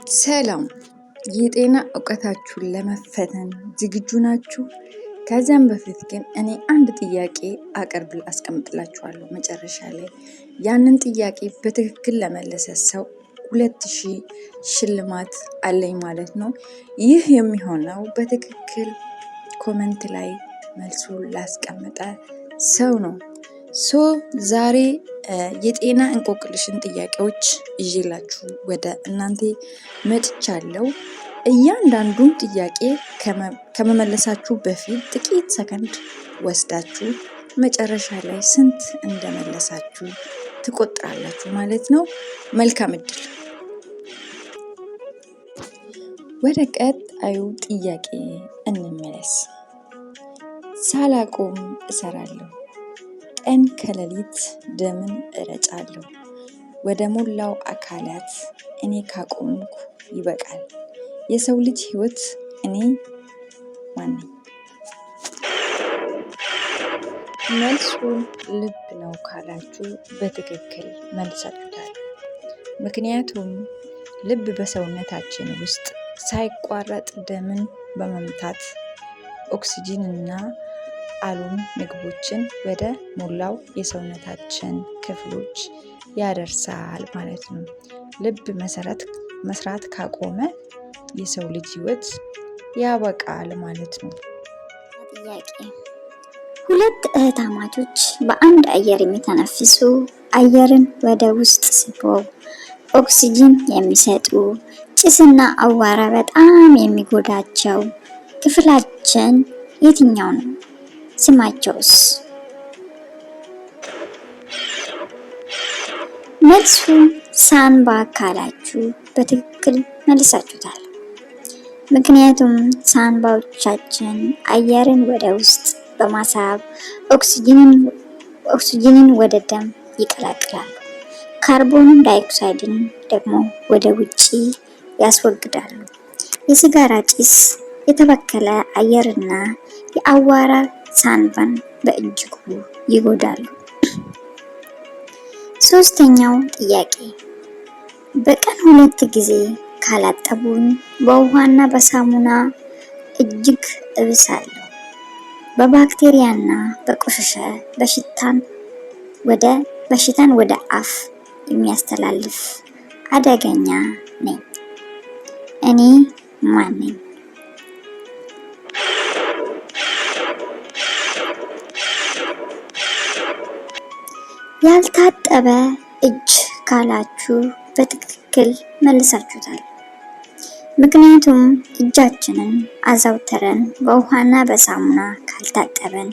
ሰላም የጤና እውቀታችሁን ለመፈተን ዝግጁ ናችሁ? ከዚያም በፊት ግን እኔ አንድ ጥያቄ አስቀምጥላችኋለሁ መጨረሻ ላይ ያንን ጥያቄ በትክክል ለመለሰ ሰው 2000 ሽልማት አለኝ ማለት ነው። ይህ የሚሆነው በትክክል ኮመንት ላይ መልሱን ላስቀመጠ ሰው ነው። ዛሬ የጤና እንቆቅልሽን ጥያቄዎች ይዤላችሁ ወደ እናንተ መጥቻለሁ። እያንዳንዱን ጥያቄ ከመመለሳችሁ በፊት ጥቂት ሰከንድ ወስዳችሁ መጨረሻ ላይ ስንት እንደመለሳችሁ ትቆጥራላችሁ ማለት ነው። መልካም እድል። ወደ ቀጣዩ ጥያቄ እንመለስ። ሳላቆም እሰራለሁ፣ ቀን ከሌሊት ደምን እረጫለሁ፣ ወደ ሞላው አካላት እኔ ካቆምኩ ይበቃል። የሰው ልጅ ህይወት እኔ ማን ነኝ? መልሱን ልብ ነው ካላችሁ በትክክል መልሳችሁታል። ምክንያቱም ልብ በሰውነታችን ውስጥ ሳይቋረጥ ደምን በመምታት ኦክሲጂን እና አሉን ምግቦችን ወደ ሞላው የሰውነታችን ክፍሎች ያደርሳል ማለት ነው። ልብ መስራት ካቆመ የሰው ልጅ ህይወት ያበቃል ማለት ነው። ጥያቄ፣ ሁለት እህትማማቾች በአንድ አየር የሚተነፍሱ አየርን ወደ ውስጥ ስበው ኦክሲጂን የሚሰጡ ጭስና አዋራ በጣም የሚጎዳቸው ክፍላችን የትኛው ነው? ስማቸውስ? መልሱ ሳንባ ካላችሁ በትክክል መልሳችሁታል። ምክንያቱም ሳንባዎቻችን አየርን ወደ ውስጥ በማሳብ ኦክሲጂንን ወደ ደም ይቀላቅላሉ፣ ካርቦን ዳይኦክሳይድን ደግሞ ወደ ውጪ ያስወግዳሉ። የሲጋራ ጭስ፣ የተበከለ አየርና የአዋራ ሳንባን በእጅጉ ይጎዳሉ። ሶስተኛው ጥያቄ፣ በቀን 2 ጊዜ ካላጠቡኝ በውሃና በሳሙና እጅግ እብሳለሁ። በባክቴሪያና በቆሻሻ በሽታን ወደ አፍ የሚያስተላልፍ አደገኛ ነኝ። እኔ ማን ነኝ? ያልታጠበ እጅ ካላችሁ በትክክል መልሳችሁታል። ምክንያቱም እጃችንን አዘውትረን በውሃና በሳሙና ካልታጠበን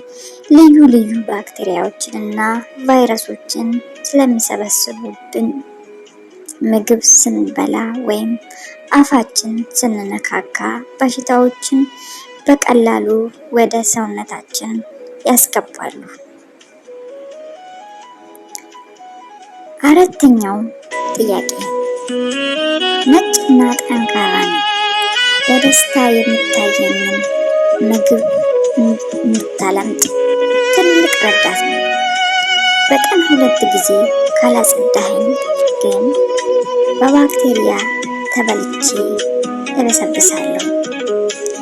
ልዩ ልዩ ባክቴሪያዎችንና ቫይረሶችን ስለሚሰበስቡብን ምግብ ስንበላ ወይም አፋችን ስንነካካ በሽታዎችን በቀላሉ ወደ ሰውነታችን ያስገባሉ። አራተኛው ጥያቄ፣ ነጭና ጠንካራ ነኝ። በደስታ የምታየኝን ምግብ እንድታለምጥ ትልቅ ረዳት ነው። በቀን 2 ጊዜ ካላጸዳኸኝ ግን በባክቴሪያ ተበልቼ እበሰብሳለሁ።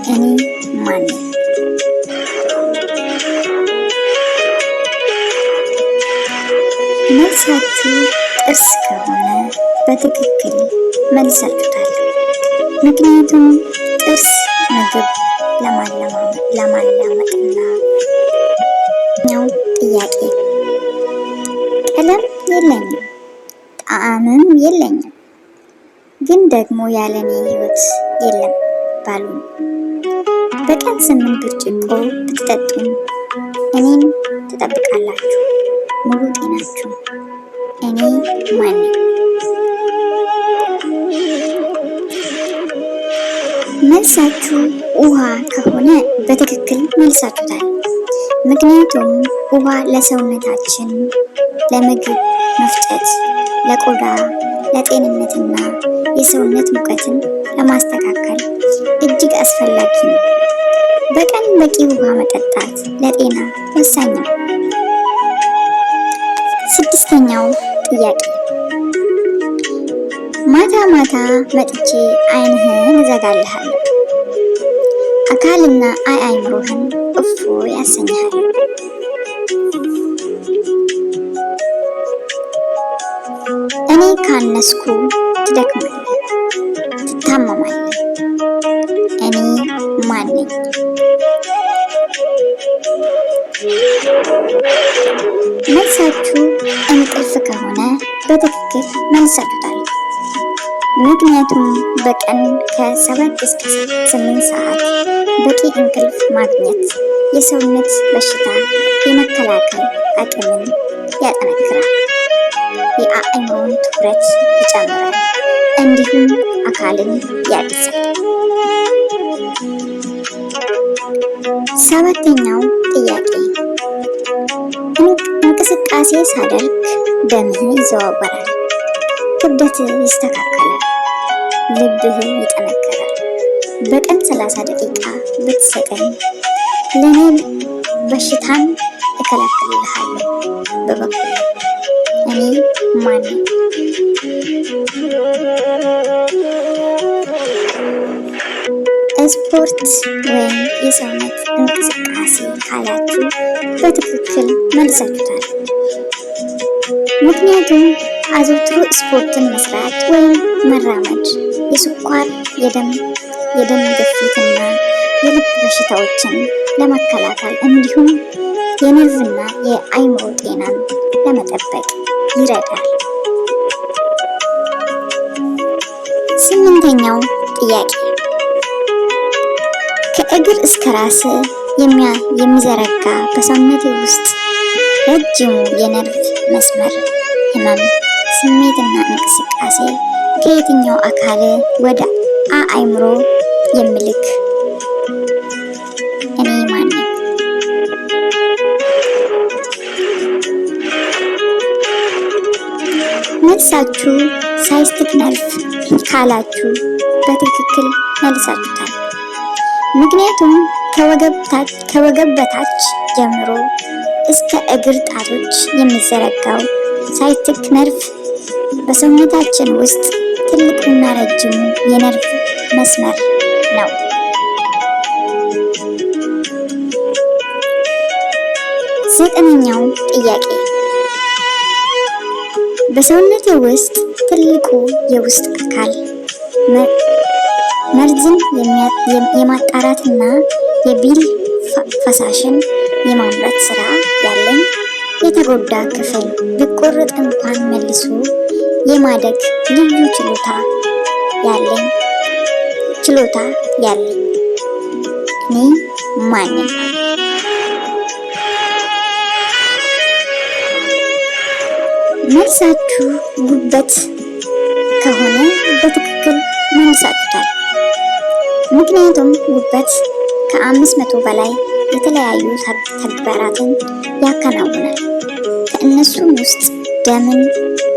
እኔ ማን ነኝ? መልሳችሁ ጥርስ ከሆነ በትክክል መልሳችሁታል። ምክንያቱም ጥርስ ምግብ ለማላመጥና ኛው ጥያቄ፣ ቀለም የለኝም፣ ጣዕምም የለኝም፣ ግን ደግሞ ያለኔ ህይወት የለም ባሉ በቀን 8 ብርጭቆ ብትጠጡም እኔን ትጠብቃላችሁ ሙሉ ጤናችሁ። እኔ ማን ነኝ? መልሳችሁ ውሃ ከሆነ በትክክል መልሳችሁታል። ምክንያቱም ውሃ ለሰውነታችን ለምግብ መፍጨት፣ ለቆዳ፣ ለጤንነትና የሰውነት ሙቀትን ለማስተካከል እጅግ አስፈላጊ ነው። በቀን በቂ ውሃ መጠጣት ለጤና ወሳኝ ነው። 6ኛው ጥያቄ፣ ማታ ማታ መጥቼ ዓይንህን እዘጋልሃለሁ፣ አካልና አእምሮህን እፎ ያሰኝሃል። እኔ ካነስኩ ትደክማለህ፣ ትታመማለህ። እኔ ማን ነኝ? መልሳችሁ እንቅልፍ ከሆነ በትክክል መልሳችሁታል። ምክንያቱም በቀን ከ7 እስከ 8 ሰዓት በቂ እንቅልፍ ማግኘት የሰውነት በሽታ የመከላከል አቅምን ያጠነክራል፣ የአእምሮን ትኩረት ይጨምራል፣ እንዲሁም አካልን ያድሳል። 7ኛው ጥያቄ፣ እንቅስቃሴ ሳደርግ ደምህ ይዘዋወራል፣ ክብደትህ ይስተካከላል፣ ልብህ ይጠነክራል። በቀን 30 ደቂቃ ብትሰጠኝ ለእኔ በሽታን እከላከልልሃለሁ። በበኩሌ እኔ ማን ነኝ? ስፖርት ወይም የሰውነት እንቅስቃሴ ካላችሁ በትክክል መልሳችሁታል። ምክንያቱም አዘውትሮ ስፖርትን መስራት ወይም መራመድ የስኳር፣ የደም ግፊትና የልብ በሽታዎችን ለመከላከል እንዲሁም የነርቭና የአእምሮ ጤናን ለመጠበቅ ይረዳል። 8ኛው ጥያቄ፣ ከእግር እስከ ራስ የሚዘረጋ በሰውነቴ ውስጥ ረጅሙ የነርቭ መስመር ህመም፣ ስሜትና እንቅስቃሴ ከየትኛው አካል ወደ አእምሮ የሚልክ? እኔ ማን ነኝ? መልሳችሁ ሳይስቲክ ነርቭ ካላችሁ በትክክል መልሳችሁታል። ምክንያቱም ከወገብ በታች ጀምሮ እስከ እግር ጣቶች የሚዘረጋው ሳይስቲክ ነርቭ በሰውነታችን ውስጥ ትልቁና ረጅሙ የነርቭ መስመር ነው። 9ኛው ጥያቄ፣ በሰውነቴ ውስጥ ትልቁ የውስጥ አካል መርዝን የማጣራትና የቢል ፈሳሽን የማምረት ስራ ያለኝ የተጎዳ ክፍል ቢቆረጥ እንኳን መልሶ የማደግ ልዩ ችሎታ ያለኝ እኔ ማን ነኝ? መልሳችሁ ጉበት ከሆነ በትክክል መልሳችሁታል። ምክንያቱም ጉበት ከ500 በላይ የተለያዩ ተግባራትን ያከናውናል። ከእነሱም ውስጥ ደምን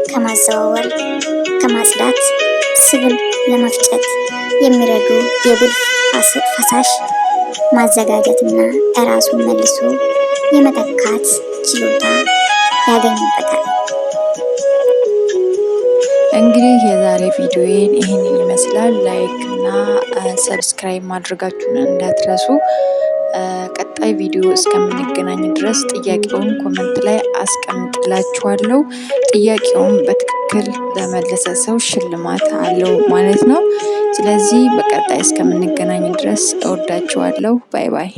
ከማዘዋወር፣ ከማጽዳት፣ ስብን ለመፍጨት የሚረዱ የብል ፈሳሽ ማዘጋጀትና እራሱን መልሶ የመተካት ችሎታ ያገኝበታል። እንግዲህ የዛሬ ቪዲዮዬን ይህንን ይመስላል። ላይክ እና ሰብስክራይብ ማድረጋችሁን እንዳትረሱ። ቀጣይ ቪዲዮ እስከምንገናኝ ድረስ ጥያቄውን ኮመንት ላይ አስቀምጥላችኋለሁ። ጥያቄውን በትክክል ለመለሰ ሰው ሽልማት አለው ማለት ነው። ስለዚህ በቀጣይ እስከምንገናኝ ድረስ እወዳችኋለሁ። ባይ ባይ።